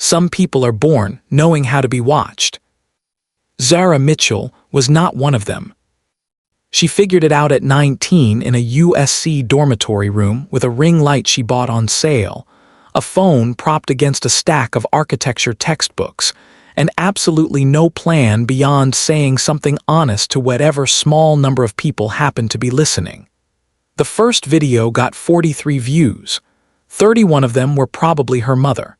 Some people are born knowing how to be watched. Zara Mitchell was not one of them. She figured it out at 19 in a USC dormitory room with a ring light she bought on sale, a phone propped against a stack of architecture textbooks, and absolutely no plan beyond saying something honest to whatever small number of people happened to be listening. The first video got 43 views. 31 of them were probably her mother.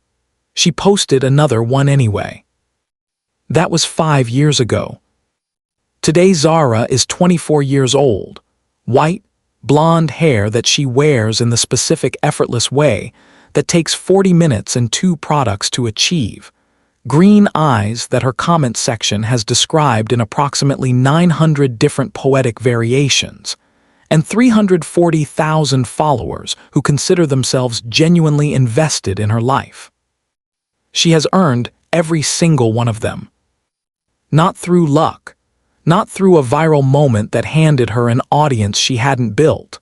She posted another one anyway. That was 5 years ago. Today Zara is 24 years old. White, blonde hair that she wears in the specific effortless way that takes 40 minutes and 2 products to achieve. Green eyes that her comment section has described in approximately 900 different poetic variations, and 340,000 followers who consider themselves genuinely invested in her life. She has earned every single one of them. Not through luck, not through a viral moment that handed her an audience she hadn't built.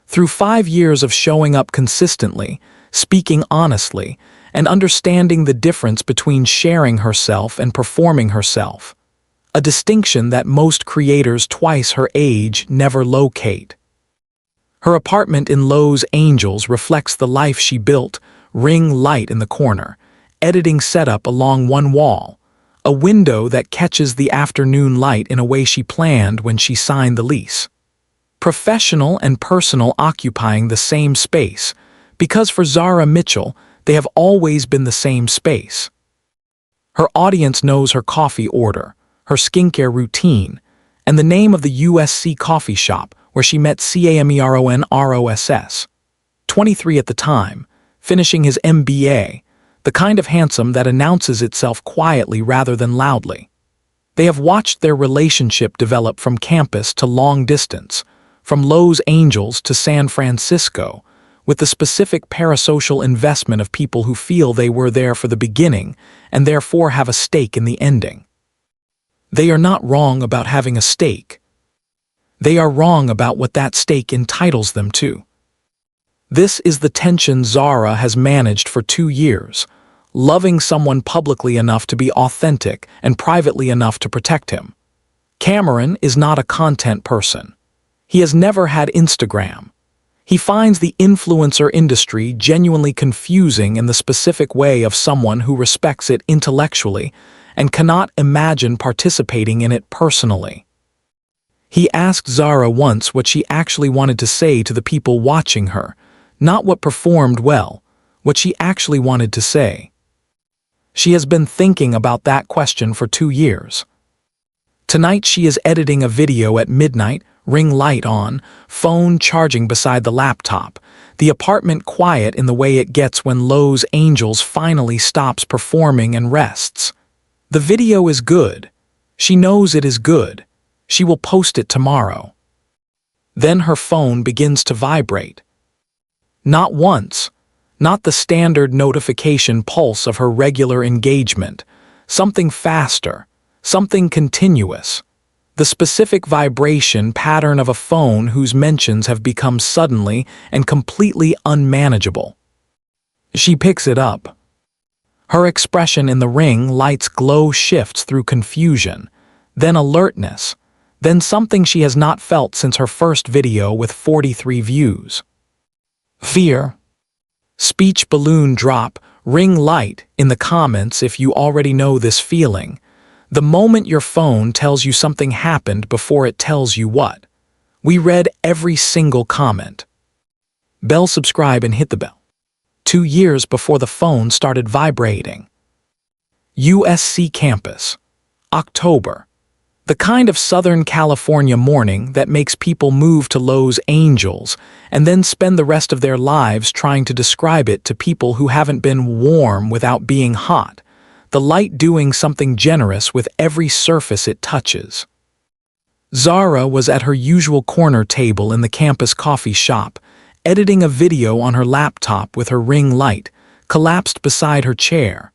Through 5 years of showing up consistently, speaking honestly, and understanding the difference between sharing herself and performing herself. A distinction that most creators twice her age never locate. Her apartment in Los Angeles reflects the life she built, ring light in the corner, editing setup along one wall, a window that catches the afternoon light in a way she planned when she signed the lease. Professional and personal occupying the same space, because for Zara Mitchell, they have always been the same space. Her audience knows her coffee order, her skincare routine, and the name of the USC coffee shop where she met Cameron, 23 at the time, finishing his MBA, the kind of handsome that announces itself quietly rather than loudly. They have watched their relationship develop from campus to long distance, from Los Angeles to San Francisco, with the specific parasocial investment of people who feel they were there for the beginning and therefore have a stake in the ending. They are not wrong about having a stake. They are wrong about what that stake entitles them to. This is the tension Zara has managed for 2 years, loving someone publicly enough to be authentic and privately enough to protect him. Cameron is not a content person. He has never had Instagram. He finds the influencer industry genuinely confusing in the specific way of someone who respects it intellectually and cannot imagine participating in it personally. He asked Zara once what she actually wanted to say to the people watching her, not what performed well, what she actually wanted to say. She has been thinking about that question for 2 years. Tonight she is editing a video at midnight, ring light on, phone charging beside the laptop, the apartment quiet in the way it gets when Los Angeles finally stops performing and rests. The video is good. She knows it is good. She will post it tomorrow. Then her phone begins to vibrate. Not once, not the standard notification pulse of her regular engagement, something faster, something continuous. The specific vibration pattern of a phone whose mentions have become suddenly and completely unmanageable. She picks it up. Her expression in the ring light's glow shifts through confusion, then alertness, then something she has not felt since her first video with 43 views. Fear. Speech balloon drop, ring light in the comments if you already know this feeling. The moment your phone tells you something happened before it tells you what. We read every single comment. Bell subscribe and hit the bell. 2 years before the phone started vibrating. USC campus. October. The kind of Southern California morning that makes people move to Los Angeles and then spend the rest of their lives trying to describe it to people who haven't been warm without being hot. The light doing something generous with every surface it touches. Zara was at her usual corner table in the campus coffee shop, editing a video on her laptop with her ring light, collapsed beside her chair,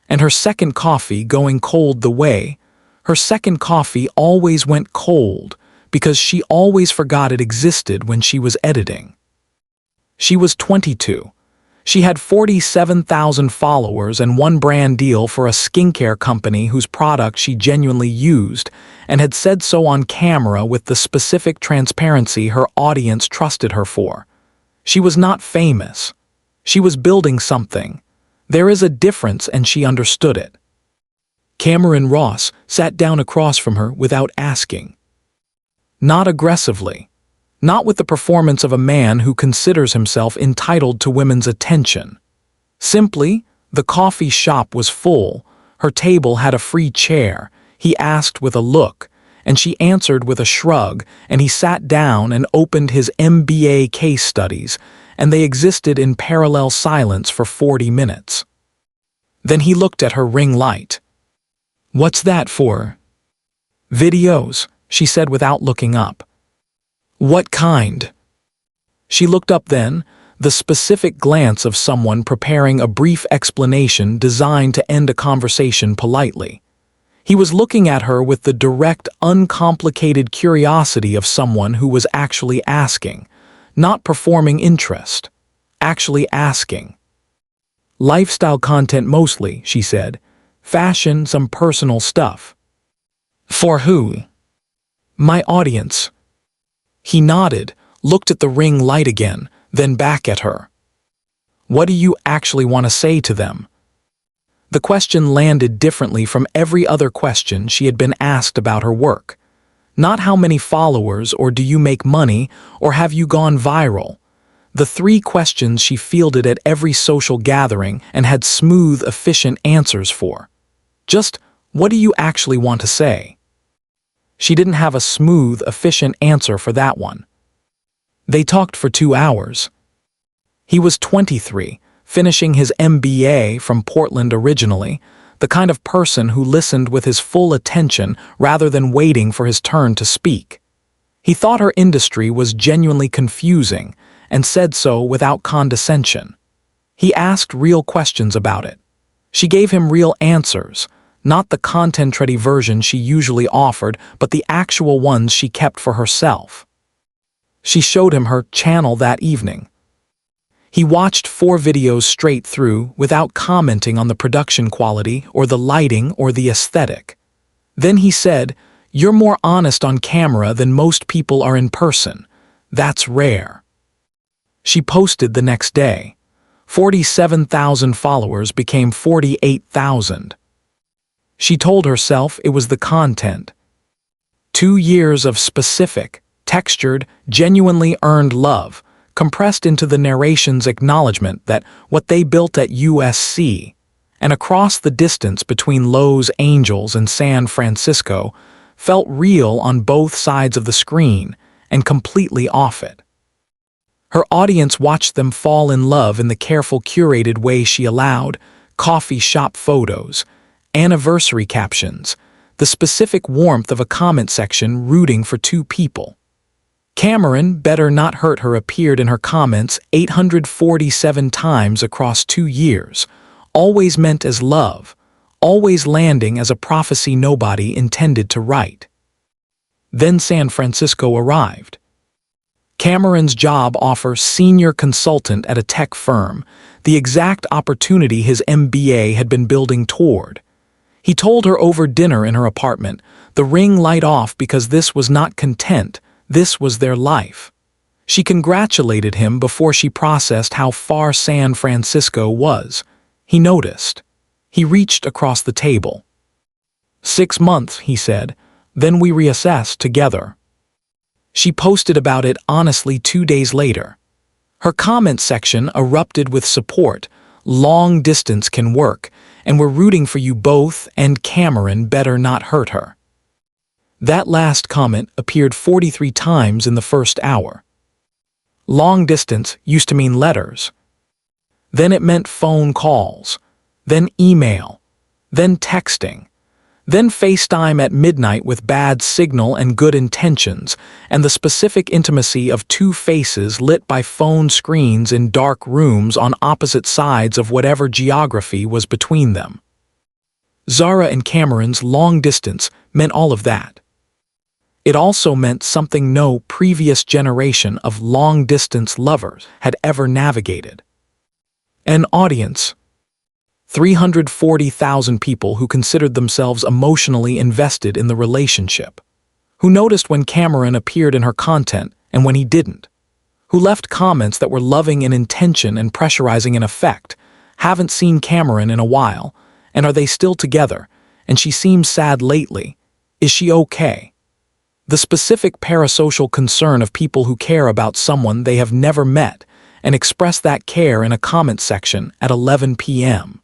and her second coffee going cold the way. Her second coffee always went cold because she always forgot it existed when she was editing. She was 22. She had 47,000 followers and one brand deal for a skincare company whose product she genuinely used, and had said so on camera with the specific transparency her audience trusted her for. She was not famous. She was building something. There is a difference, and she understood it. Cameron Ross sat down across from her without asking. Not aggressively. Not with the performance of a man who considers himself entitled to women's attention. Simply, the coffee shop was full, her table had a free chair, he asked with a look, and she answered with a shrug, and he sat down and opened his MBA case studies, and they existed in parallel silence for 40 minutes. Then he looked at her ring light. "What's that for?" "Videos," she said without looking up. "What kind?" She looked up then, the specific glance of someone preparing a brief explanation designed to end a conversation politely. He was looking at her with the direct, uncomplicated curiosity of someone who was actually asking, not performing interest, actually asking. "Lifestyle content mostly," she said. "Fashion, some personal stuff." "For who?" "My audience." He nodded, looked at the ring light again, then back at her. "What do you actually want to say to them?" The question landed differently from every other question she had been asked about her work. Not how many followers, or do you make money, or have you gone viral. The three questions she fielded at every social gathering and had smooth, efficient answers for. Just, what do you actually want to say? She didn't have a smooth, efficient answer for that one. They talked for 2 hours. He was 23, finishing his MBA from Portland originally, the kind of person who listened with his full attention rather than waiting for his turn to speak. He thought her industry was genuinely confusing, and said so without condescension. He asked real questions about it. She gave him real answers, not the content-ready version she usually offered, but the actual ones she kept for herself. She showed him her channel that evening. He watched 4 videos straight through without commenting on the production quality or the lighting or the aesthetic. Then he said, "You're more honest on camera than most people are in person. That's rare." She posted the next day. 47,000 followers became 48,000. She told herself it was the content. 2 years of specific, textured, genuinely earned love, compressed into the narration's acknowledgement that what they built at USC, and across the distance between Los Angeles and San Francisco, felt real on both sides of the screen and completely off it. Her audience watched them fall in love in the careful curated way she allowed, coffee shop photos, anniversary captions, the specific warmth of a comment section rooting for 2 people. Cameron Better Not Hurt Her appeared in her comments 847 times across 2 years, always meant as love, always landing as a prophecy nobody intended to write. Then San Francisco arrived. Cameron's job offer, senior consultant at a tech firm, the exact opportunity his MBA had been building toward. He told her over dinner in her apartment, the ring light off because this was not content, this was their life. She congratulated him before she processed how far San Francisco was. He noticed. He reached across the table. 6 months, he said, then we reassess together. She posted about it honestly 2 days later. Her comment section erupted with support. Long distance can work, and we're rooting for you both, and Cameron better not hurt her. That last comment appeared 43 times in the first hour. Long distance used to mean letters. Then it meant phone calls, then email, then texting, then FaceTime at midnight with bad signal and good intentions, and the specific intimacy of 2 faces lit by phone screens in dark rooms on opposite sides of whatever geography was between them. Zara and Cameron's long distance meant all of that. It also meant something no previous generation of long-distance lovers had ever navigated. An audience. 340,000 people who considered themselves emotionally invested in the relationship, who noticed when Cameron appeared in her content and when he didn't, who left comments that were loving in intention and pressurizing in effect. Haven't seen Cameron in a while, and are they still together? And she seems sad lately. Is she okay? The specific parasocial concern of people who care about someone they have never met and express that care in a comment section at 11 p.m.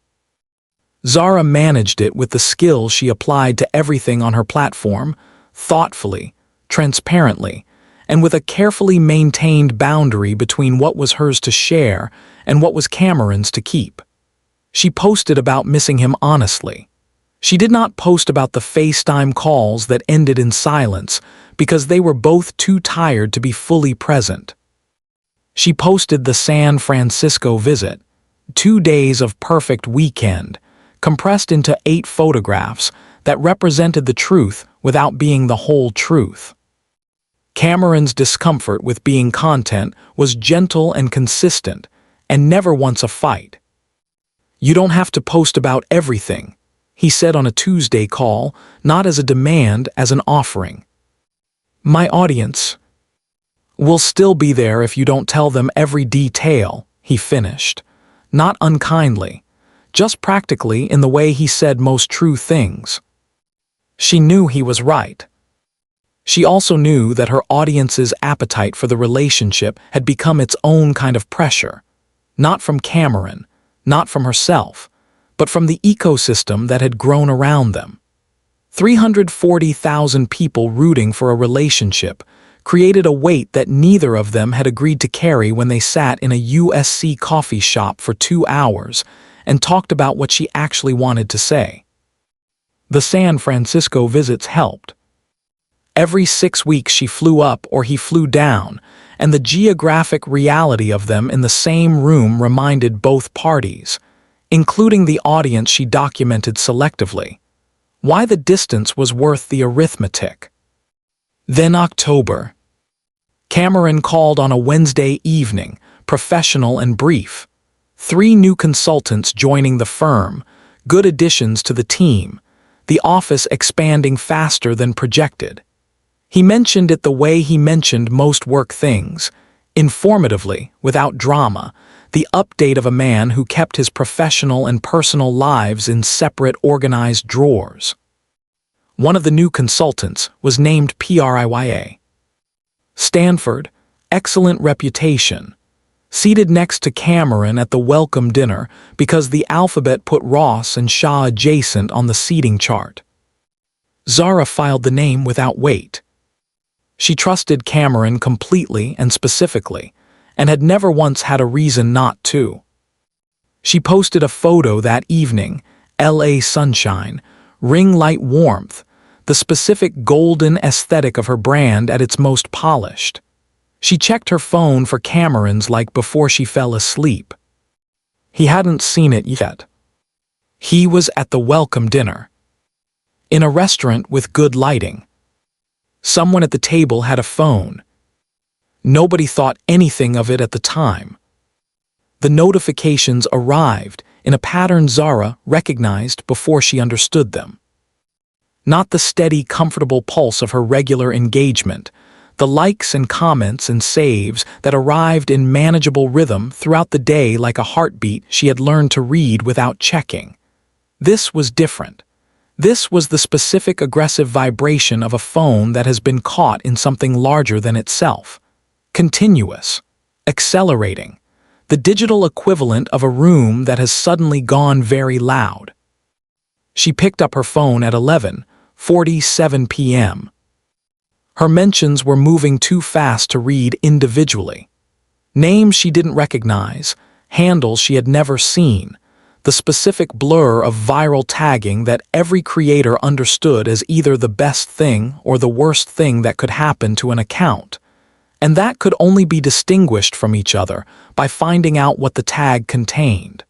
Zara managed it with the skill she applied to everything on her platform, thoughtfully, transparently, and with a carefully maintained boundary between what was hers to share and what was Cameron's to keep. She posted about missing him honestly. She did not post about the FaceTime calls that ended in silence because they were both too tired to be fully present. She posted the San Francisco visit, 2 days of perfect weekend, compressed into 8 photographs that represented the truth without being the whole truth. Cameron's discomfort with being content was gentle and consistent, and never once a fight. "You don't have to post about everything," he said on a Tuesday call, not as a demand, as an offering. "My audience will still be there if you don't tell them every detail," he finished, not unkindly, just practically in the way he said most true things. She knew he was right. She also knew that her audience's appetite for the relationship had become its own kind of pressure, not from Cameron, not from herself, but from the ecosystem that had grown around them. 340,000 people rooting for a relationship created a weight that neither of them had agreed to carry when they sat in a USC coffee shop for 2 hours and talked about what she actually wanted to say. The San Francisco visits helped. Every 6 weeks she flew up or he flew down, and the geographic reality of them in the same room reminded both parties, including the audience she documented selectively, why the distance was worth the arithmetic. Then October. Cameron called on a Wednesday evening, professional and brief. 3 new consultants joining the firm, good additions to the team, the office expanding faster than projected. He mentioned it the way he mentioned most work things, informatively, without drama, the update of a man who kept his professional and personal lives in separate organized drawers. One of the new consultants was named Priya. Stanford, excellent reputation. Seated next to Cameron at the welcome dinner because the alphabet put Ross and Shah adjacent on the seating chart. Zara filed the name without weight. She trusted Cameron completely and specifically, and had never once had a reason not to. She posted a photo that evening, LA sunshine, ring light warmth, the specific golden aesthetic of her brand at its most polished. She checked her phone for Cameron's like before she fell asleep. He hadn't seen it yet. He was at the welcome dinner. In a restaurant with good lighting. Someone at the table had a phone. Nobody thought anything of it at the time. The notifications arrived in a pattern Zara recognized before she understood them. Not the steady, comfortable pulse of her regular engagement, the likes and comments and saves that arrived in manageable rhythm throughout the day like a heartbeat she had learned to read without checking. This was different. This was the specific aggressive vibration of a phone that has been caught in something larger than itself. Continuous. Accelerating. The digital equivalent of a room that has suddenly gone very loud. She picked up her phone at 11:47 p.m. Her mentions were moving too fast to read individually. Names she didn't recognize, handles she had never seen, the specific blur of viral tagging that every creator understood as either the best thing or the worst thing that could happen to an account, and that could only be distinguished from each other by finding out what the tag contained.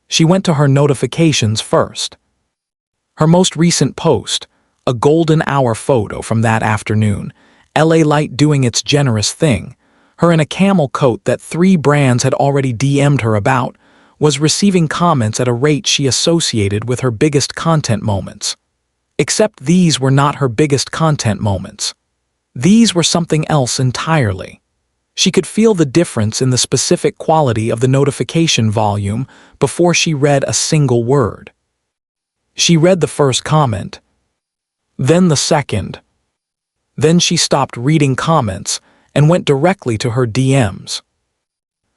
She went to her notifications first. Her most recent post, a golden hour photo from that afternoon, LA Light doing its generous thing, her in a camel coat that 3 brands had already DM'd her about, was receiving comments at a rate she associated with her biggest content moments. Except these were not her biggest content moments. These were something else entirely. She could feel the difference in the specific quality of the notification volume before she read a single word. She read the first comment, then the second. Then she stopped reading comments and went directly to her DMs.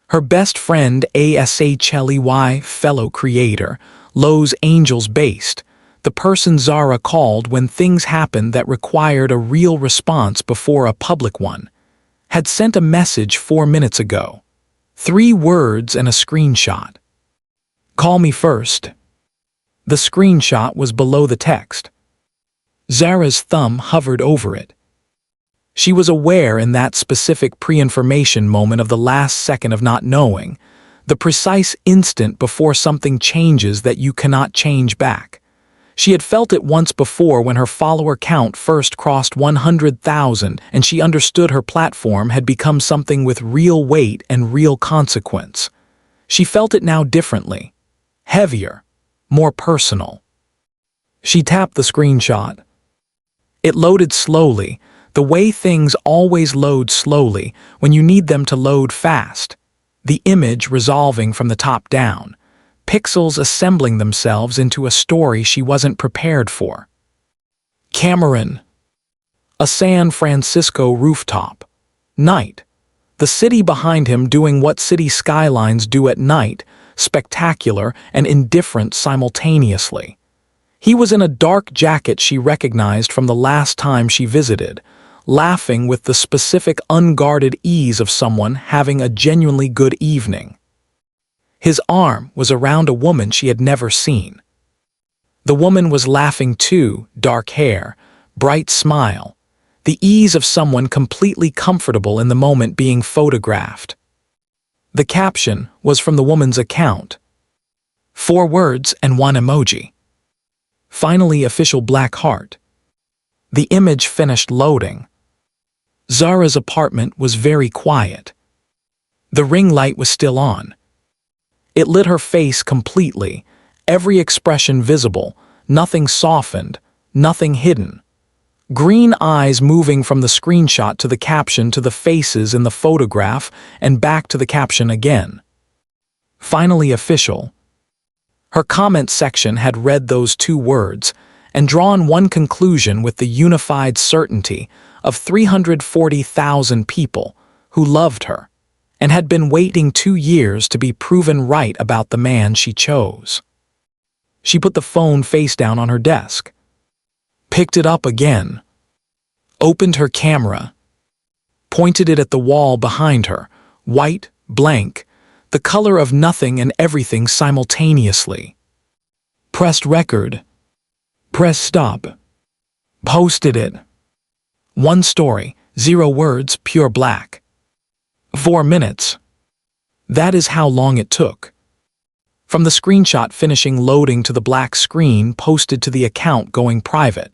Her best friend ASHLEY, fellow creator, Los Angeles-based, the person Zara called when things happened that required a real response before a public one, had sent a message 4 minutes ago. 3 words and a screenshot. "Call me first." The screenshot was below the text. Zara's thumb hovered over it. She was aware in that specific pre-information moment of the last second of not knowing, the precise instant before something changes that you cannot change back. She had felt it once before when her follower count first crossed 100,000 and she understood her platform had become something with real weight and real consequence. She felt it now differently, heavier, more personal. She tapped the screenshot. It loaded slowly, the way things always load slowly when you need them to load fast, the image resolving from the top down, pixels assembling themselves into a story she wasn't prepared for. Cameron. A San Francisco rooftop. Night. The city behind him doing what city skylines do at night, spectacular and indifferent simultaneously. He was in a dark jacket she recognized from the last time she visited, laughing with the specific unguarded ease of someone having a genuinely good evening. His arm was around a woman she had never seen. The woman was laughing too, dark hair, bright smile, the ease of someone completely comfortable in the moment being photographed. The caption was from the woman's account. 4 words and 1 emoji. Finally, official black heart. The image finished loading. Zara's apartment was very quiet. The ring light was still on. It lit her face completely, every expression visible, nothing softened, nothing hidden. Green eyes moving from the screenshot to the caption to the faces in the photograph and back to the caption again. Finally official. Her comment section had read those 2 words and drawn one conclusion with the unified certainty of 340,000 people who loved her and had been waiting 2 years to be proven right about the man she chose. She put the phone face down on her desk, picked it up again, opened her camera, pointed it at the wall behind her, white, blank, the color of nothing and everything simultaneously. Pressed record, pressed stop, posted it. 1 story, 0 words, pure black. 4 minutes. That is how long it took. From the screenshot finishing loading to the black screen posted to the account going private.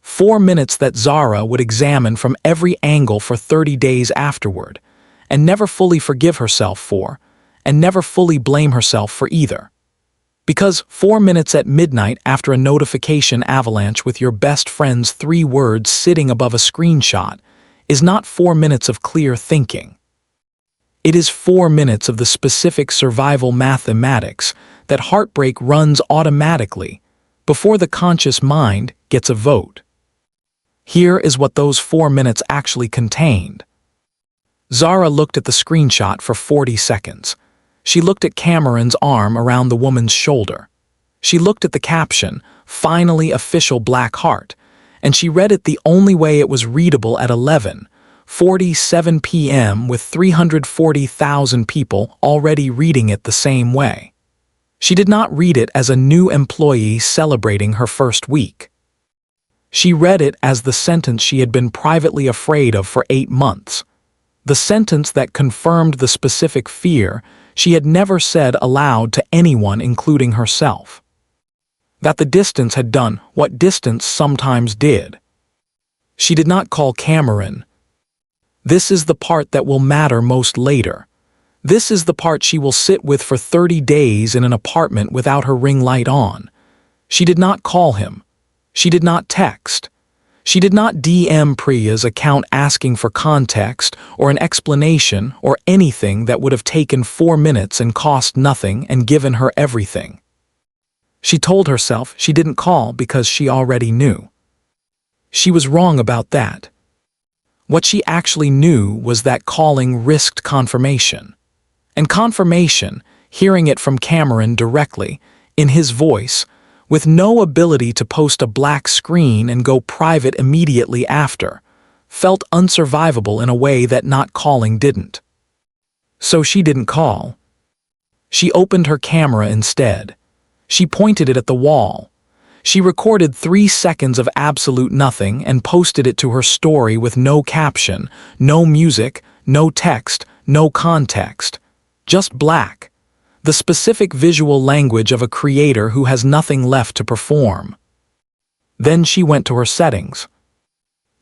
4 minutes that Zara would examine from every angle for 30 days afterward, and never fully forgive herself for, and never fully blame herself for either. Because 4 minutes at midnight after a notification avalanche with your best friend's 3 words sitting above a screenshot is not 4 minutes of clear thinking. It is 4 minutes of the specific survival mathematics that heartbreak runs automatically before the conscious mind gets a vote. Here is what those 4 minutes actually contained. Zara looked at the screenshot for 40 seconds. She looked at Cameron's arm around the woman's shoulder. She looked at the caption, finally official black heart, and she read it the only way it was readable at 11:47 p.m. with 340,000 people already reading it the same way. She did not read it as a new employee celebrating her first week. She read it as the sentence she had been privately afraid of for 8 months. The sentence that confirmed the specific fear she had never said aloud to anyone, including herself. That the distance had done what distance sometimes did. She did not call Cameron. This is the part that will matter most later. This is the part she will sit with for 30 days in an apartment without her ring light on. She did not call him. She did not text. She did not DM Priya's account asking for context or an explanation or anything that would have taken 4 minutes and cost nothing and given her everything. She told herself she didn't call because she already knew. She was wrong about that. What she actually knew was that calling risked confirmation. And confirmation, hearing it from Cameron directly, in his voice, with no ability to post a black screen and go private immediately after, felt unsurvivable in a way that not calling didn't. So she didn't call. She opened her camera instead. She pointed it at the wall. She recorded 3 seconds of absolute nothing and posted it to her story with no caption, no music, no text, no context. Just black. The specific visual language of a creator who has nothing left to perform. Then she went to her settings.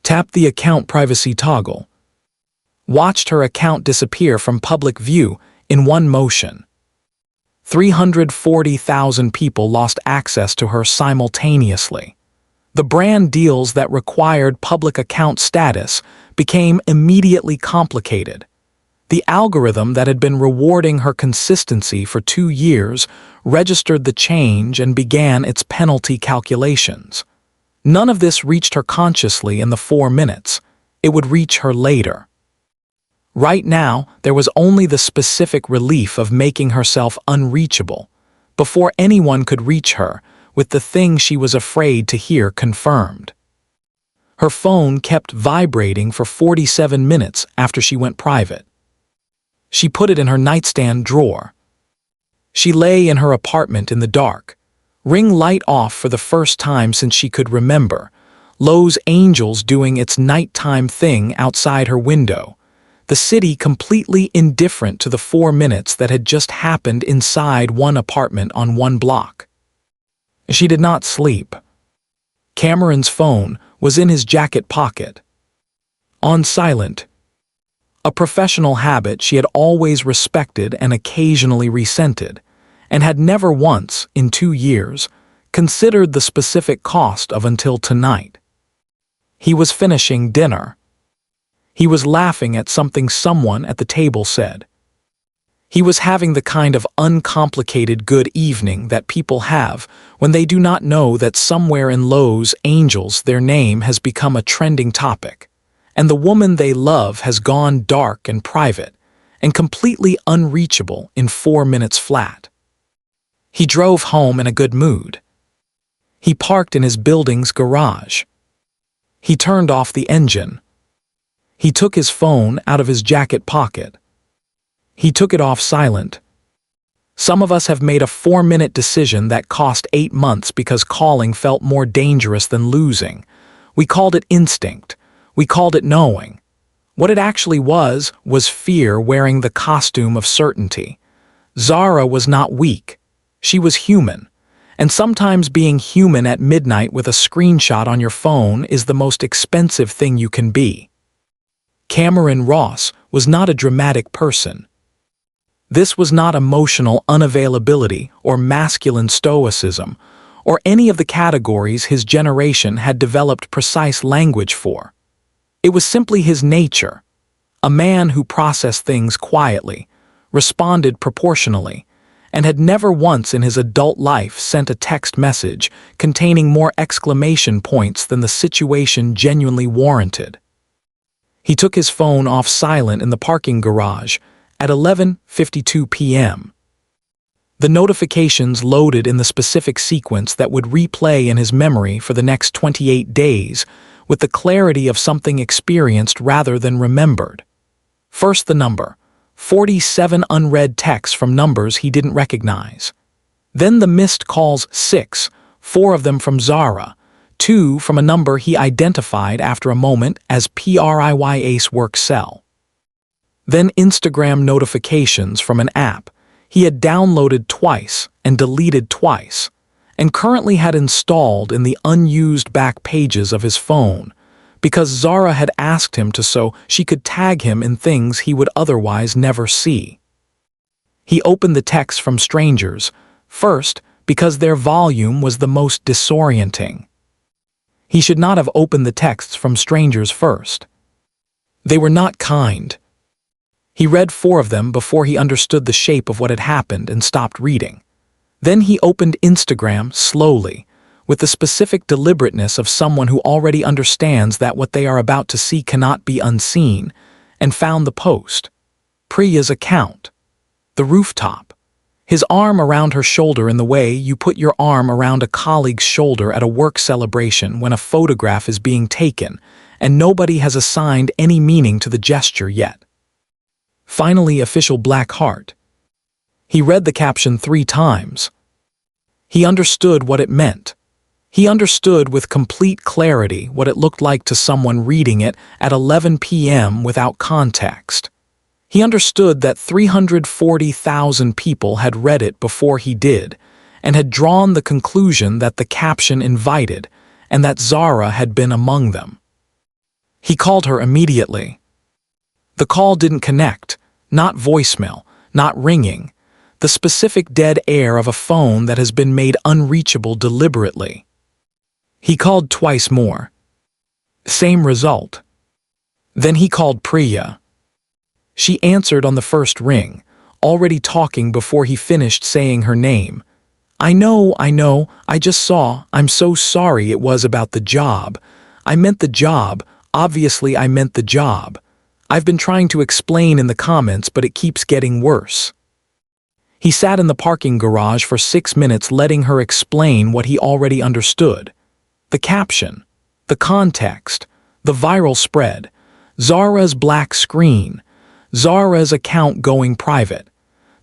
Tapped the account privacy toggle. Watched her account disappear from public view in one motion. 340,000 people lost access to her simultaneously. The brand deals that required public account status became immediately complicated. The algorithm that had been rewarding her consistency for 2 years registered the change and began its penalty calculations. None of this reached her consciously in the 4 minutes. It would reach her later. Right now, there was only the specific relief of making herself unreachable, before anyone could reach her, with the thing she was afraid to hear confirmed. Her phone kept vibrating for 47 minutes after she went private. She put it in her nightstand drawer. She lay in her apartment in the dark, ring light off for the first time since she could remember, Lowe's Angels doing its nighttime thing outside her window, the city completely indifferent to the 4 minutes that had just happened inside one apartment on one block. She did not sleep. Cameron's phone was in his jacket pocket. On silent. A professional habit she had always respected and occasionally resented, and had never once, in 2 years, considered the specific cost of until tonight. He was finishing dinner. He was laughing at something someone at the table said. He was having the kind of uncomplicated good evening that people have when they do not know that somewhere in Lowe's Angels their name has become a trending topic, and the woman they love has gone dark and private, and completely unreachable in 4 minutes flat. He drove home in a good mood. He parked in his building's garage. He turned off the engine. He took his phone out of his jacket pocket. He took it off silent. Some of us have made a 4-minute decision that cost 8 months because calling felt more dangerous than losing. We called it instinct. We called it knowing. What it actually was fear wearing the costume of certainty. Zara was not weak. She was human. And sometimes being human at midnight with a screenshot on your phone is the most expensive thing you can be. Cameron Ross was not a dramatic person. This was not emotional unavailability or masculine stoicism, or any of the categories his generation had developed precise language for. It was simply his nature, a man who processed things quietly, responded proportionally, and had never once in his adult life sent a text message containing more exclamation points than the situation genuinely warranted. He took his phone off silent in the parking garage at 11:52 p.m. The notifications loaded in the specific sequence that would replay in his memory for the next 28 days, with the clarity of something experienced rather than remembered. First the number, 47 unread texts from numbers he didn't recognize. Then the missed calls 6, 4 of them from Zara, 2 from a number he identified after a moment as Priya's work cell. Then Instagram notifications from an app he had downloaded twice and deleted twice, and currently had installed in the unused back pages of his phone, because Zara had asked him to so she could tag him in things he would otherwise never see. He opened the texts from strangers, first because their volume was the most disorienting. He should not have opened the texts from strangers first. They were not kind. He read 4 of them before he understood the shape of what had happened and stopped reading. Then he opened Instagram slowly, with the specific deliberateness of someone who already understands that what they are about to see cannot be unseen, and found the post. Priya's account. The rooftop. His arm around her shoulder in the way you put your arm around a colleague's shoulder at a work celebration when a photograph is being taken, and nobody has assigned any meaning to the gesture yet. Finally, official black heart. He read the caption 3 times. He understood what it meant. He understood with complete clarity what it looked like to someone reading it at 11 p.m. without context. He understood that 340,000 people had read it before he did, and had drawn the conclusion that the caption invited, and that Zara had been among them. He called her immediately. The call didn't connect, not voicemail, not ringing, the specific dead air of a phone that has been made unreachable deliberately. He called twice more. Same result. Then he called Priya. She answered on the first ring, already talking before he finished saying her name. I know, I just saw, I'm so sorry, it was about the job. I meant the job, obviously I meant the job. I've been trying to explain in the comments, but it keeps getting worse. He sat in the parking garage for 6 minutes letting her explain what he already understood. The caption, the context, the viral spread, Zara's black screen, Zara's account going private,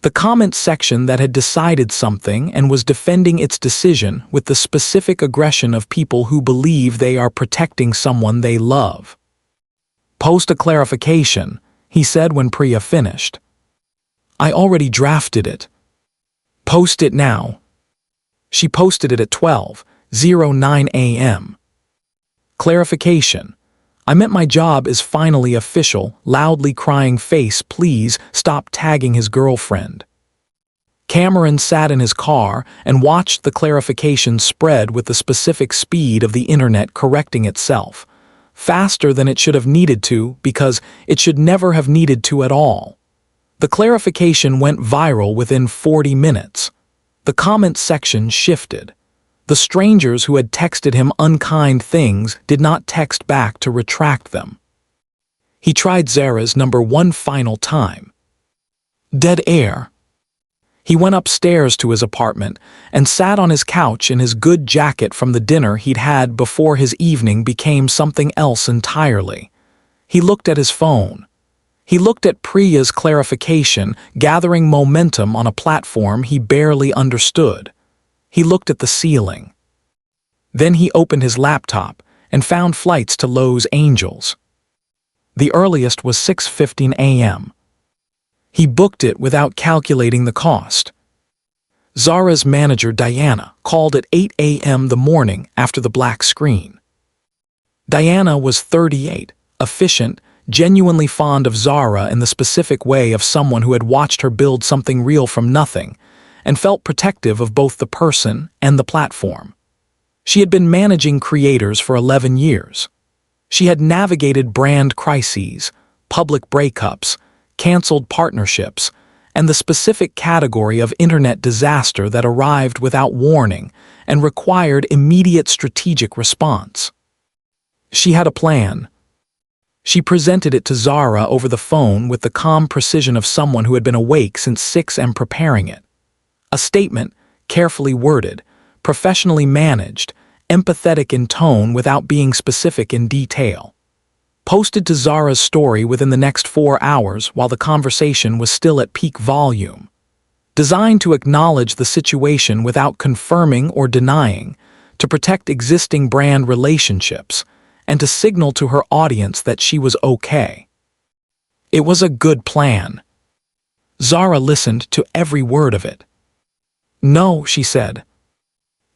the comment section that had decided something and was defending its decision with the specific aggression of people who believe they are protecting someone they love. Post a clarification, he said when Priya finished. I already drafted it. Post it now. She posted it at 12:09 a.m. Clarification. I meant my job is finally official, loudly crying face, please stop tagging his girlfriend. Cameron sat in his car and watched the clarification spread with the specific speed of the internet correcting itself. Faster than it should have needed to, because it should never have needed to at all. The clarification went viral within 40 minutes. The comment section shifted. The strangers who had texted him unkind things did not text back to retract them. He tried Zara's number one final time. Dead air. He went upstairs to his apartment and sat on his couch in his good jacket from the dinner he'd had before his evening became something else entirely. He looked at his phone. He looked at Priya's clarification, gathering momentum on a platform he barely understood. He looked at the ceiling. Then he opened his laptop and found flights to Los Angeles. The earliest was 6:15 a.m. He booked it without calculating the cost. Zara's manager, Diana, called at 8 a.m. the morning after the black screen. Diana was 38, efficient, genuinely fond of Zara in the specific way of someone who had watched her build something real from nothing, and felt protective of both the person and the platform. She had been managing creators for 11 years. She had navigated brand crises, public breakups, canceled partnerships, and the specific category of internet disaster that arrived without warning and required immediate strategic response. She had a plan. She presented it to Zara over the phone with the calm precision of someone who had been awake since 6 and preparing it. A statement, carefully worded, professionally managed, empathetic in tone without being specific in detail. Posted to Zara's story within the next 4 hours while the conversation was still at peak volume. Designed to acknowledge the situation without confirming or denying, to protect existing brand relationships, and to signal to her audience that she was okay. It was a good plan. Zara listened to every word of it. No, she said.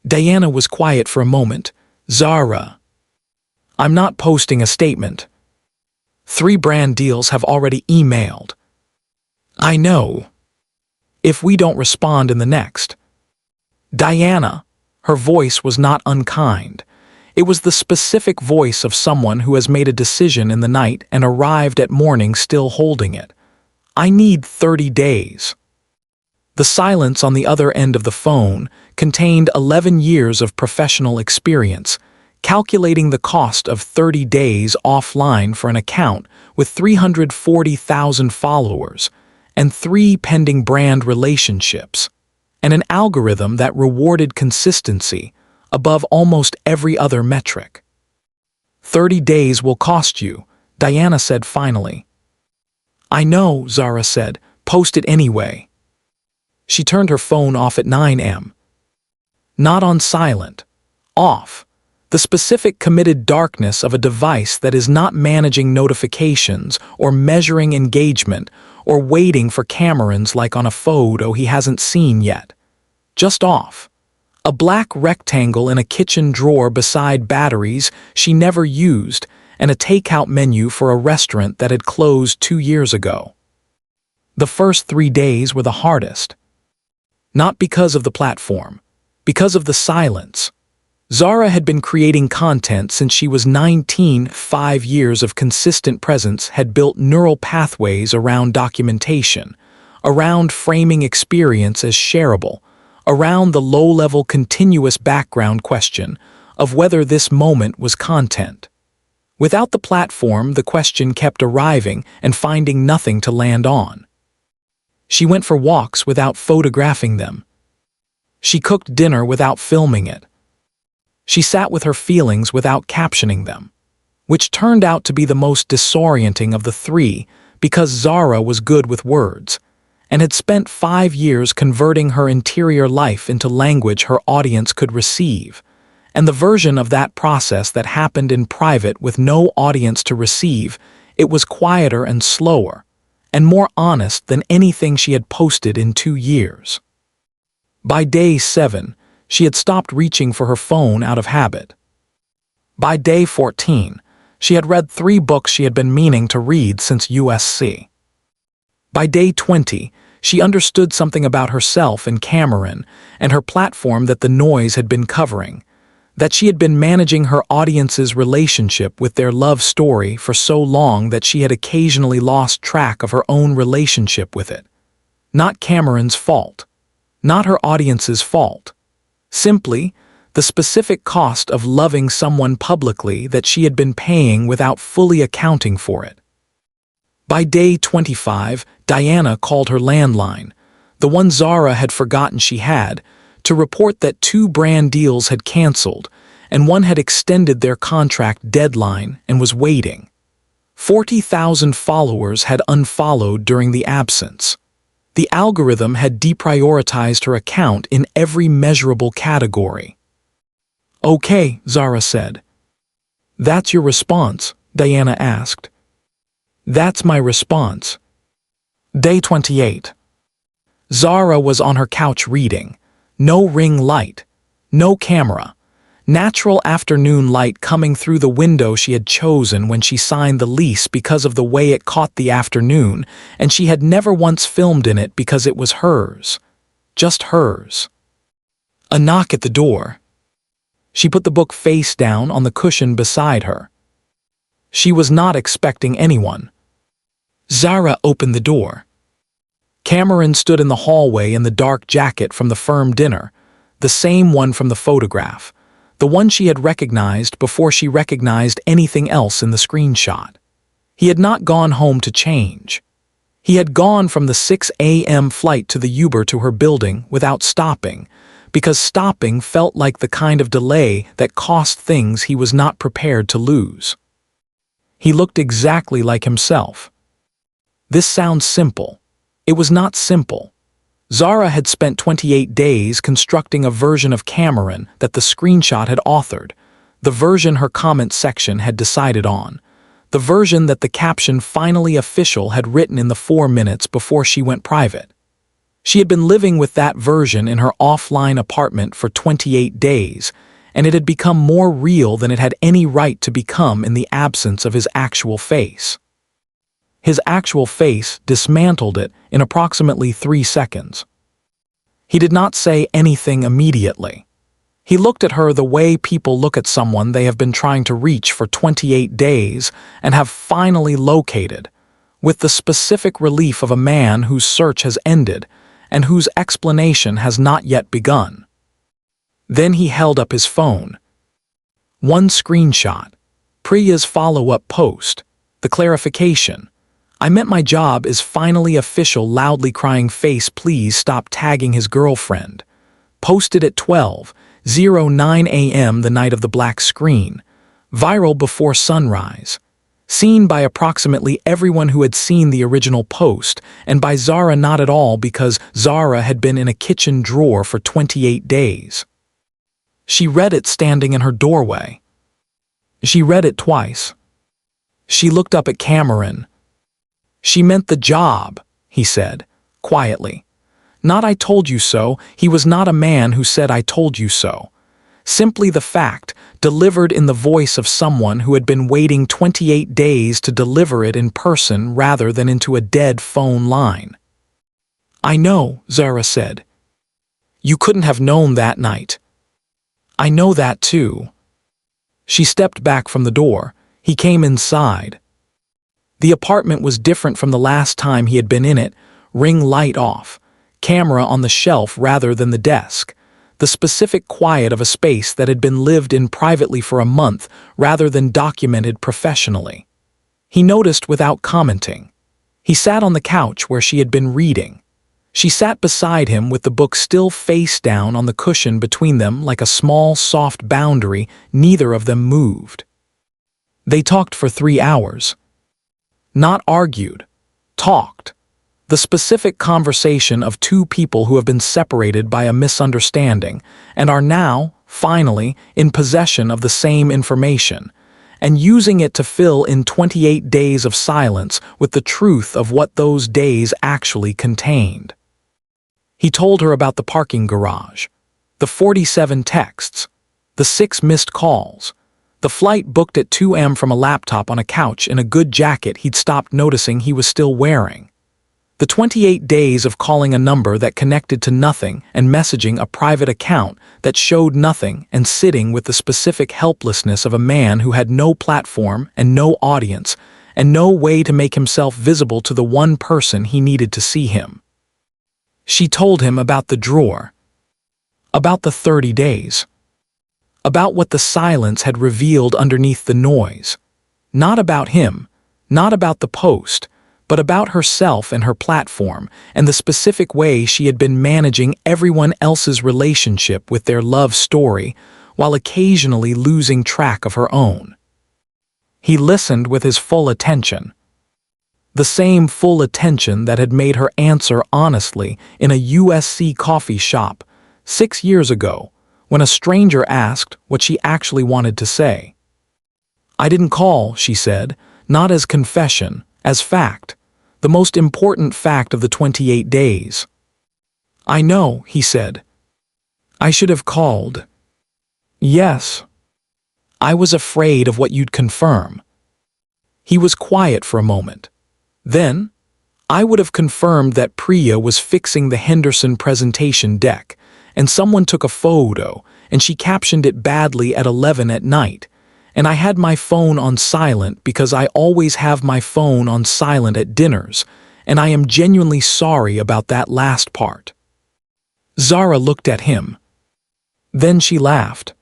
Diana was quiet for a moment. Zara. I'm not posting a statement. 3 brand deals have already emailed. I know. if we don't respond in the next. Diana, her voice was not unkind. It was the specific voice of someone who has made a decision in the night and arrived at morning still holding it. I need 30 days. The silence on the other end of the phone contained 11 years of professional experience, calculating the cost of 30 days offline for an account with 340,000 followers and 3 pending brand relationships, and an algorithm that rewarded consistency above almost every other metric. 30 days will cost you, Diana said finally. I know, Zara said. Post it anyway. She turned her phone off at 9 a.m. Not on silent. Off. The specific committed darkness of a device that is not managing notifications or measuring engagement or waiting for cameras like on a photo he hasn't seen yet. Just off. A black rectangle in a kitchen drawer beside batteries she never used and a takeout menu for a restaurant that had closed 2 years ago. The first 3 days were the hardest. Not because of the platform, because of the silence. Zara had been creating content since she was 19. 5 years of consistent presence had built neural pathways around documentation, around framing experience as shareable, around the low-level continuous background question of whether this moment was content. Without the platform, the question kept arriving and finding nothing to land on. She went for walks without photographing them. She cooked dinner without filming it. She sat with her feelings without captioning them, which turned out to be the most disorienting of the 3 because Zara was good with words and had spent 5 years converting her interior life into language her audience could receive, and the version of that process that happened in private with no audience to receive, it was quieter and slower, and more honest than anything she had posted in 2 years. By day 7, she had stopped reaching for her phone out of habit. By day 14, she had read 3 books she had been meaning to read since USC. By day 20, she understood something about herself and Cameron and her platform that the noise had been covering, that she had been managing her audience's relationship with their love story for so long that she had occasionally lost track of her own relationship with it. Not Cameron's fault. Not her audience's fault. Simply, the specific cost of loving someone publicly that she had been paying without fully accounting for it. By day 25, Diana called her landline, the one Zara had forgotten she had, to report that 2 brand deals had canceled and one had extended their contract deadline and was waiting. 40,000 followers had unfollowed during the absence. The algorithm had deprioritized her account in every measurable category. Okay, Zara said. That's your response, Diana asked. That's my response. Day 28. Zara was on her couch reading. No ring light. No camera. Natural afternoon light coming through the window she had chosen when she signed the lease because of the way it caught the afternoon, and she had never once filmed in it because it was hers. Just hers. A knock at the door. She put the book face down on the cushion beside her. She was not expecting anyone. Zara opened the door. Cameron stood in the hallway in the dark jacket from the firm dinner, the same one from the photograph, the one she had recognized before she recognized anything else in the screenshot. He had not gone home to change. He had gone from the 6 a.m. flight to the Uber to her building without stopping, because stopping felt like the kind of delay that cost things he was not prepared to lose. He looked exactly like himself. This sounds simple. It was not simple. Zara had spent 28 days constructing a version of Cameron that the screenshot had authored, the version her comment section had decided on, the version that the caption finally official had written in the 4 minutes before she went private. She had been living with that version in her offline apartment for 28 days, and it had become more real than it had any right to become in the absence of his actual face. His actual face dismantled it in approximately 3 seconds. He did not say anything immediately. He looked at her the way people look at someone they have been trying to reach for 28 days and have finally located, with the specific relief of a man whose search has ended and whose explanation has not yet begun. Then he held up his phone. One screenshot. Priya's follow-up post. The clarification. "I meant my job is finally official," loudly crying face, "please stop tagging his girlfriend." Posted at 12:09 a.m. the night of the black screen. Viral before sunrise. Seen by approximately everyone who had seen the original post, and by Zara not at all, because Zara had been in a kitchen drawer for 28 days. She read it standing in her doorway. She read it twice. She looked up at Cameron. "She meant the job," he said, quietly. Not "I told you so." He was not a man who said "I told you so." Simply the fact, delivered in the voice of someone who had been waiting 28 days to deliver it in person rather than into a dead phone line. "I know," Zara said. "You couldn't have known that night." "I know that too." She stepped back from the door. He came inside. The apartment was different from the last time he had been in it. Ring light off. Camera on the shelf rather than the desk. The specific quiet of a space that had been lived in privately for a month rather than documented professionally. He noticed without commenting. He sat on the couch where she had been reading. She sat beside him with the book still face down on the cushion between them like a small, soft boundary. Neither of them moved. They talked for 3 hours. Not argued. Talked. The specific conversation of two people who have been separated by a misunderstanding and are now, finally, in possession of the same information, and using it to fill in 28 days of silence with the truth of what those days actually contained. He told her about the parking garage, the 47 texts, the 6 missed calls, the flight booked at 2 a.m. from a laptop on a couch in a good jacket he'd stopped noticing he was still wearing. The 28 days of calling a number that connected to nothing and messaging a private account that showed nothing and sitting with the specific helplessness of a man who had no platform and no audience and no way to make himself visible to the one person he needed to see him. She told him about the drawer, about the 30 days, about what the silence had revealed underneath the noise. Not about him, not about the post, but about herself and her platform and the specific way she had been managing everyone else's relationship with their love story while occasionally losing track of her own. He listened with his full attention. The same full attention that had made her answer honestly in a USC coffee shop 6 years ago when a stranger asked what she actually wanted to say. "I didn't call," she said, "not as confession, as fact. The most important fact of the 28 days. "I know," he said. "I should have called." "Yes. I was afraid of what you'd confirm." He was quiet for a moment. Then, "I would have confirmed that Priya was fixing the Henderson presentation deck, and someone took a photo, and she captioned it badly at 11 at night. And I had my phone on silent because I always have my phone on silent at dinners, and I am genuinely sorry about that last part." Zara looked at him. Then she laughed.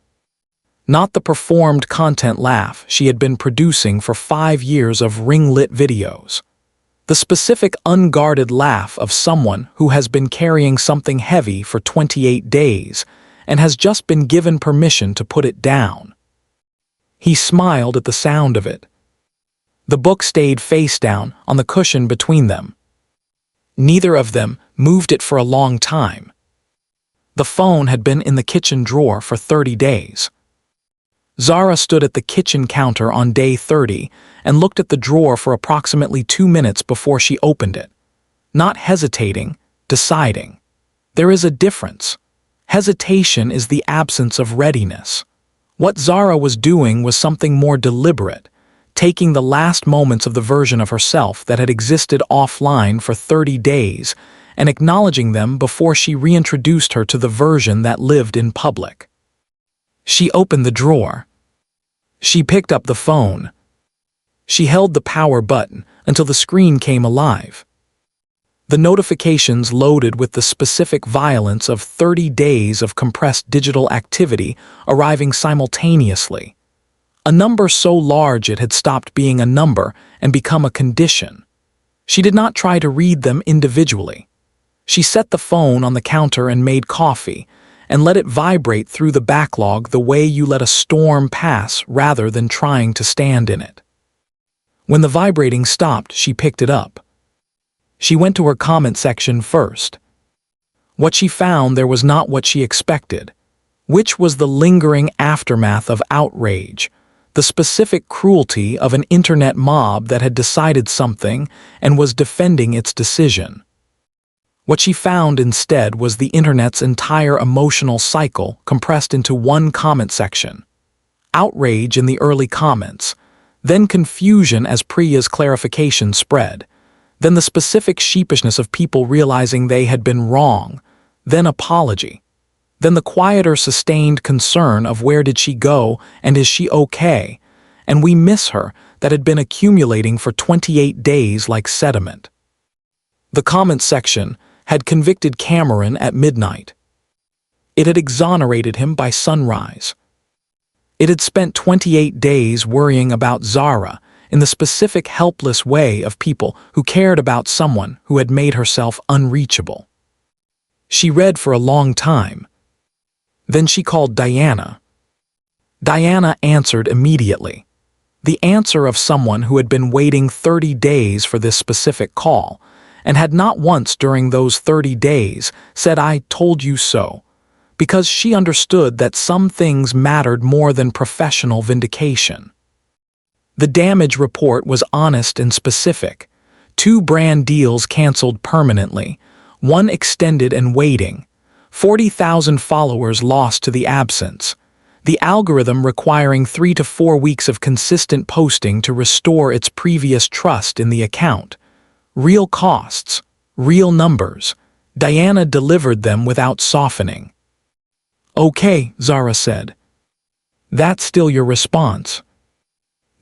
Not the performed content laugh she had been producing for 5 years of ring-lit videos. The specific unguarded laugh of someone who has been carrying something heavy for 28 days and has just been given permission to put it down. He smiled at the sound of it. The book stayed face down on the cushion between them. Neither of them moved it for a long time. The phone had been in the kitchen drawer for 30 days. Zara stood at the kitchen counter on day 30 and looked at the drawer for approximately 2 minutes before she opened it. Not hesitating, deciding. There is a difference. Hesitation is the absence of readiness. What Zara was doing was something more deliberate, taking the last moments of the version of herself that had existed offline for 30 days and acknowledging them before she reintroduced her to the version that lived in public. She opened the drawer. She picked up the phone. She held the power button until the screen came alive. The notifications loaded with the specific violence of 30 days of compressed digital activity arriving simultaneously. A number so large it had stopped being a number and become a condition. She did not try to read them individually. She set the phone on the counter and made coffee, and let it vibrate through the backlog the way you let a storm pass rather than trying to stand in it. When the vibrating stopped, she picked it up. She went to her comment section first. What she found there was not what she expected, which was the lingering aftermath of outrage, the specific cruelty of an internet mob that had decided something and was defending its decision. What she found instead was the internet's entire emotional cycle compressed into one comment section. Outrage in the early comments, then confusion as Priya's clarification spread, then the specific sheepishness of people realizing they had been wrong, then apology, then the quieter sustained concern of where did she go and is she okay, and we miss her that had been accumulating for 28 days like sediment. The comment section had convicted Cameron at midnight. It had exonerated him by sunrise. It had spent 28 days worrying about Zara in the specific helpless way of people who cared about someone who had made herself unreachable. She read for a long time. Then she called Diana. Diana answered immediately. The answer of someone who had been waiting 30 days for this specific call, and had not once during those 30 days said "I told you so," because she understood that some things mattered more than professional vindication. The damage report was honest and specific. 2 brand deals canceled permanently, 1 extended and waiting, 40,000 followers lost to the absence, the algorithm requiring 3 to 4 weeks of consistent posting to restore its previous trust in the account. Real costs, real numbers. Diana delivered them without softening. "Okay," Zara said. "That's still your response."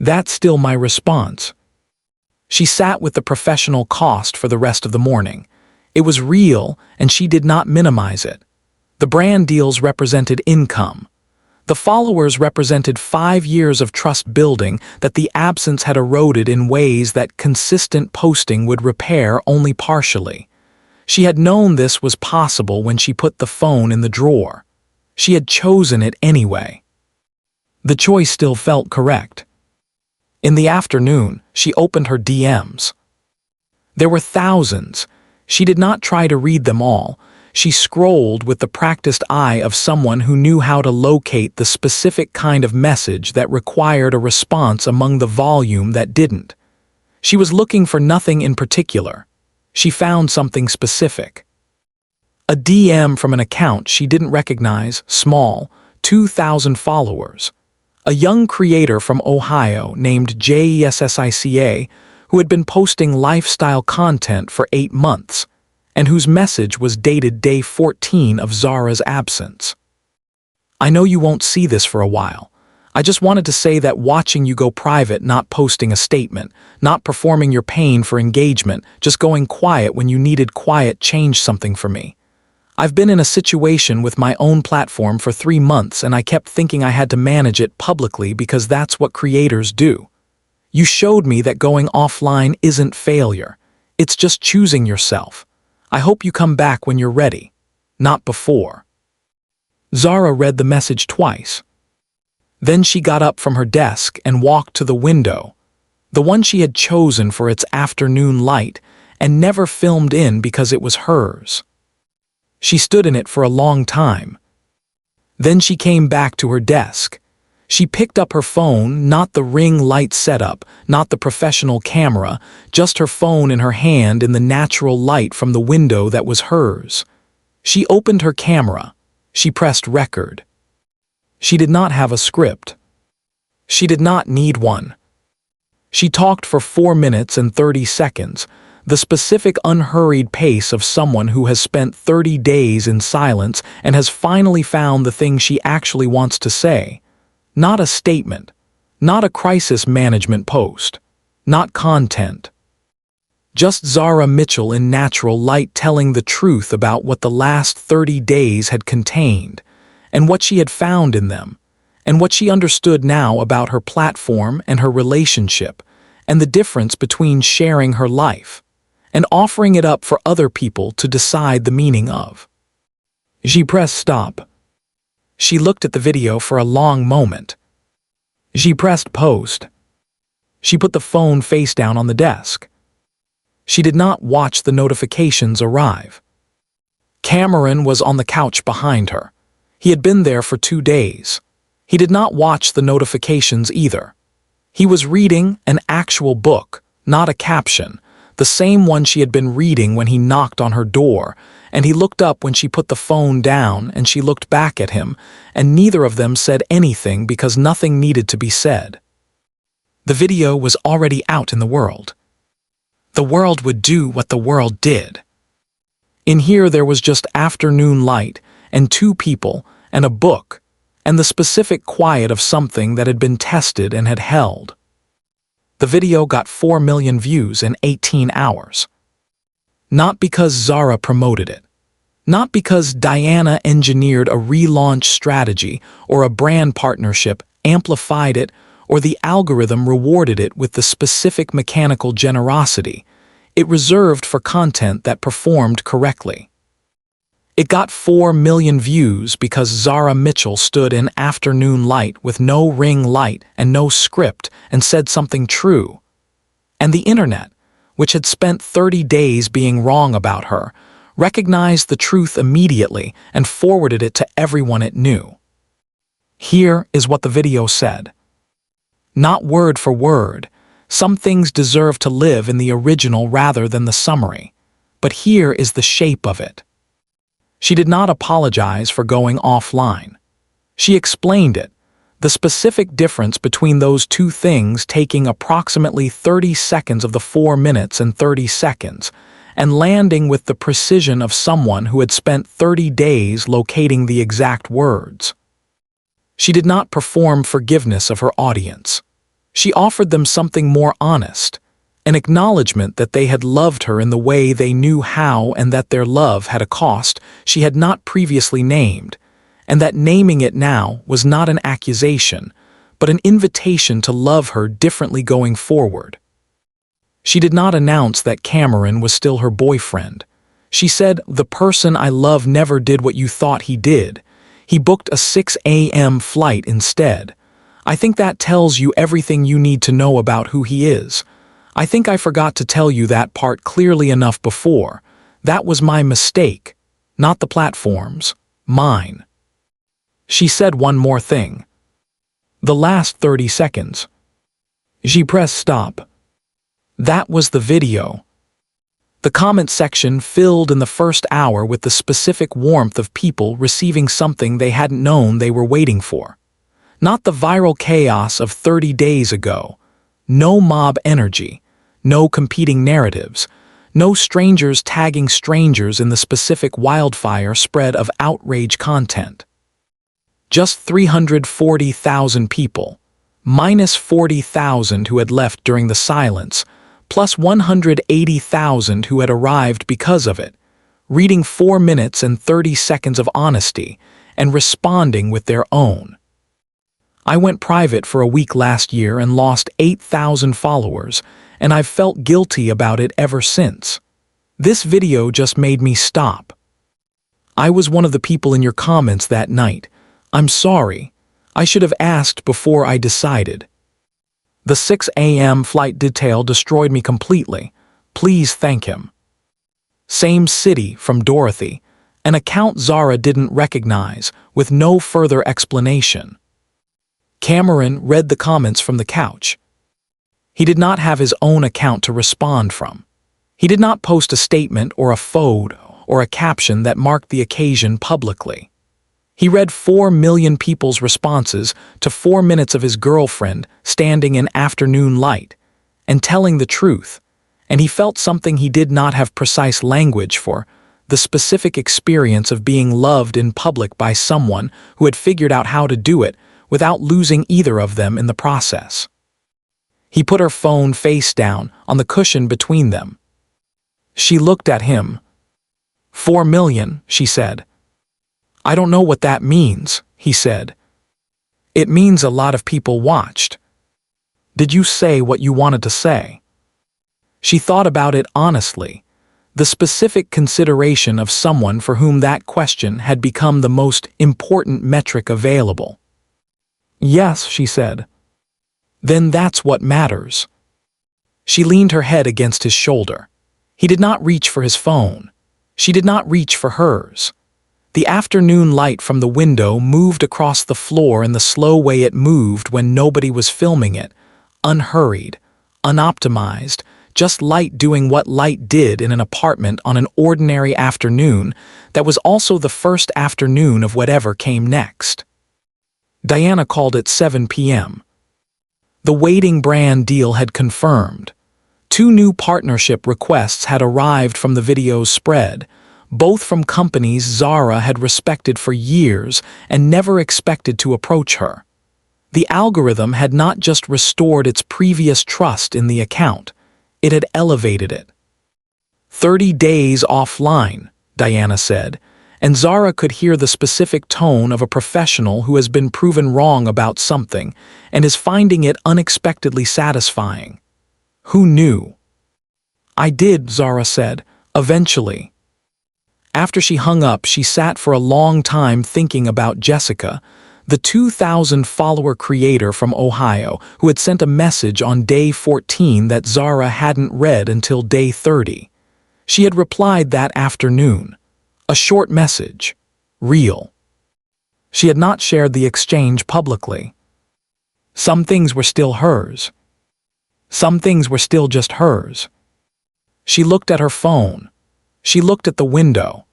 "That's still my response." She sat with the professional cost for the rest of the morning. It was real, and she did not minimize it. The brand deals represented income. The followers represented 5 years of trust building that the absence had eroded in ways that consistent posting would repair only partially. She had known this was possible when she put the phone in the drawer. She had chosen it anyway. The choice still felt correct. In the afternoon, she opened her DMs. There were thousands. She did not try to read them all. She scrolled with the practiced eye of someone who knew how to locate the specific kind of message that required a response among the volume that didn't. She was looking for nothing in particular. She found something specific. A DM from an account she didn't recognize, small, 2,000 followers. A young creator from Ohio named Jessica, who had been posting lifestyle content for 8 months, and whose message was dated day 14 of Zara's absence. "I know you won't see this for a while. I just wanted to say that watching you go private, not posting a statement, not performing your pain for engagement, just going quiet when you needed quiet changed something for me. I've been in a situation with my own platform for 3 months and I kept thinking I had to manage it publicly because that's what creators do. You showed me that going offline isn't failure. It's just choosing yourself. I hope you come back when you're ready, not before." Zara read the message twice. Then she got up from her desk and walked to the window, the one she had chosen for its afternoon light and never filmed in because it was hers. She stood in it for a long time. Then she came back to her desk. She picked up her phone, not the ring light setup, not the professional camera, just her phone in her hand in the natural light from the window that was hers. She opened her camera. She pressed record. She did not have a script. She did not need one. She talked for 4 minutes and 30 seconds, The specific unhurried pace of someone who has spent 30 days in silence and has finally found the thing she actually wants to say. Not a statement, not a crisis management post, not content. Just Zara Mitchell in natural light telling the truth about what the last 30 days had contained, and what she had found in them, and what she understood now about her platform and her relationship, and the difference between sharing her life and offering it up for other people to decide the meaning of. She pressed stop. She looked at the video for a long moment. She pressed post. She put the phone face down on the desk. She did not watch the notifications arrive. Cameron was on the couch behind her. He had been there for 2 days. He did not watch the notifications either. He was reading an actual book, not a caption, the same one she had been reading when he knocked on her door, and he looked up when she put the phone down and she looked back at him, and neither of them said anything because nothing needed to be said. The video was already out in the world. The world would do what the world did. In here there was just afternoon light and 2 people and a book and the specific quiet of something that had been tested and had held. The video got 4 million views in 18 hours. Not because Zara promoted it. Not because Diana engineered a relaunch strategy or a brand partnership amplified it or the algorithm rewarded it with the specific mechanical generosity it reserved for content that performed correctly. It got 4 million views because Zara Mitchell stood in afternoon light with no ring light and no script and said something true. And the internet, which had spent 30 days being wrong about her, recognized the truth immediately and forwarded it to everyone it knew. Here is what the video said. Not word for word. Some things deserve to live in the original rather than the summary. But here is the shape of it. She did not apologize for going offline. She explained it, the specific difference between those 2 things taking approximately 30 seconds of the 4 minutes and 30 seconds, and landing with the precision of someone who had spent 30 days locating the exact words. She did not perform forgiveness of her audience. She offered them something more honest, an acknowledgement that they had loved her in the way they knew how and that their love had a cost she had not previously named, and that naming it now was not an accusation, but an invitation to love her differently going forward. She did not announce that Cameron was still her boyfriend. She said, "The person I love never did what you thought he did. He booked a 6 a.m. flight instead. I think that tells you everything you need to know about who he is. I think I forgot to tell you that part clearly enough before. That was my mistake, not the platform's, mine." She said one more thing. The last 30 seconds. She pressed stop. That was the video. The comment section filled in the first hour with the specific warmth of people receiving something they hadn't known they were waiting for. Not the viral chaos of 30 days ago. No mob energy. No competing narratives, no strangers tagging strangers in the specific wildfire spread of outrage content. Just 340,000 people, minus 40,000 who had left during the silence, plus 180,000 who had arrived because of it, reading 4 minutes and 30 seconds of honesty and responding with their own. I went private for a week last year and lost 8,000 followers, and I've felt guilty about it ever since. This video just made me stop. I was one of the people in your comments that night. I'm sorry. I should have asked before I decided. The 6 a.m. flight detail destroyed me completely. Please thank him. Same city from Dorothy, an account Zara didn't recognize, with no further explanation. Cameron read the comments from the couch. He did not have his own account to respond from. He did not post a statement or a photo or a caption that marked the occasion publicly. He read 4 million people's responses to 4 minutes of his girlfriend standing in afternoon light and telling the truth, and he felt something he did not have precise language for, the specific experience of being loved in public by someone who had figured out how to do it without losing either of them in the process. He put her phone face down on the cushion between them. She looked at him. 4 million, she said. I don't know what that means, he said. It means a lot of people watched. Did you say what you wanted to say? She thought about it honestly, the specific consideration of someone for whom that question had become the most important metric available. Yes, she said. Then that's what matters. She leaned her head against his shoulder. He did not reach for his phone. She did not reach for hers. The afternoon light from the window moved across the floor in the slow way it moved when nobody was filming it, unhurried, unoptimized, just light doing what light did in an apartment on an ordinary afternoon that was also the first afternoon of whatever came next. Diana called it 7 p.m. The waiting brand deal had confirmed. 2 new partnership requests had arrived from the video's spread, both from companies Zara had respected for years and never expected to approach her. The algorithm had not just restored its previous trust in the account, it had elevated it. 30 days offline, Diana said, and Zara could hear the specific tone of a professional who has been proven wrong about something and is finding it unexpectedly satisfying. Who knew? I did, Zara said, eventually. After she hung up, she sat for a long time thinking about Jessica, the 2,000-follower creator from Ohio who had sent a message on day 14 that Zara hadn't read until day 30. She had replied that afternoon. A short message. Real. She had not shared the exchange publicly. Some things were still hers. Some things were still just hers. She looked at her phone. She looked at the window.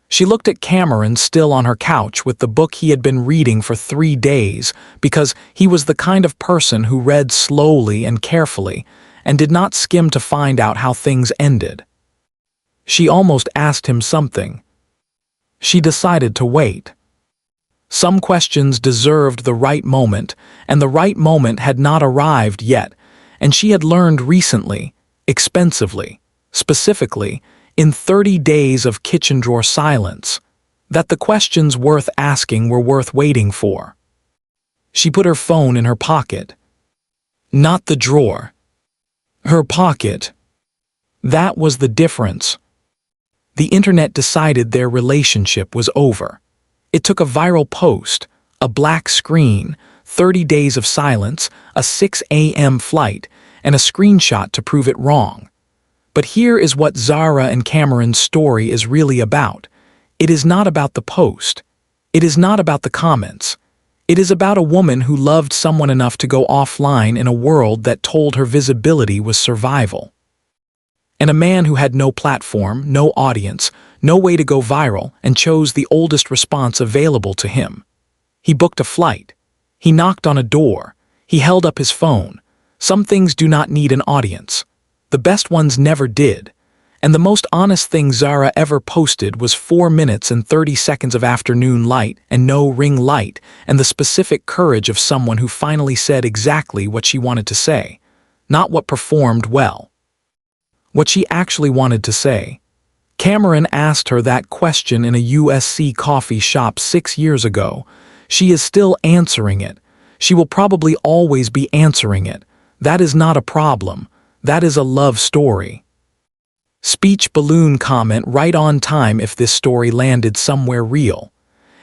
She looked at Cameron still on her couch with the book he had been reading for 3 days because he was the kind of person who read slowly and carefully and did not skim to find out how things ended. She almost asked him something. She decided to wait. Some questions deserved the right moment, and the right moment had not arrived yet, and she had learned recently, expensively, specifically, in 30 days of kitchen drawer silence, that the questions worth asking were worth waiting for. She put her phone in her pocket. Not the drawer. Her pocket. That was the difference. The internet decided their relationship was over. It took a viral post, a black screen, 30 days of silence, a 6 a.m. flight, and a screenshot to prove it wrong. But here is what Zara and Cameron's story is really about. It is not about the post. It is not about the comments. It is about a woman who loved someone enough to go offline in a world that told her visibility was survival. And a man who had no platform, no audience, no way to go viral, and chose the oldest response available to him. He booked a flight. He knocked on a door. He held up his phone. Some things do not need an audience. The best ones never did. And the most honest thing Zara ever posted was 4 minutes and 30 seconds of afternoon light and no ring light, and the specific courage of someone who finally said exactly what she wanted to say, not what performed well. What she actually wanted to say. Cameron asked her that question in a USC coffee shop 6 years ago. She is still answering it. She will probably always be answering it. That is not a problem. That is a love story. Speech balloon comment right on time if this story landed somewhere real.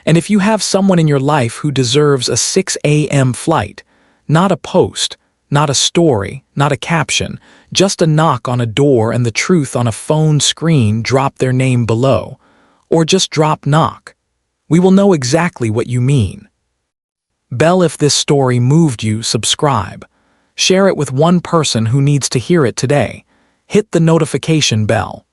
And if you have someone in your life who deserves a 6 a.m. flight, not a post, not a story, not a caption, just a knock on a door and the truth on a phone screen, drop their name below. Or just drop knock. We will know exactly what you mean. Bell, if this story moved you, subscribe. Share it with one person who needs to hear it today. Hit the notification bell.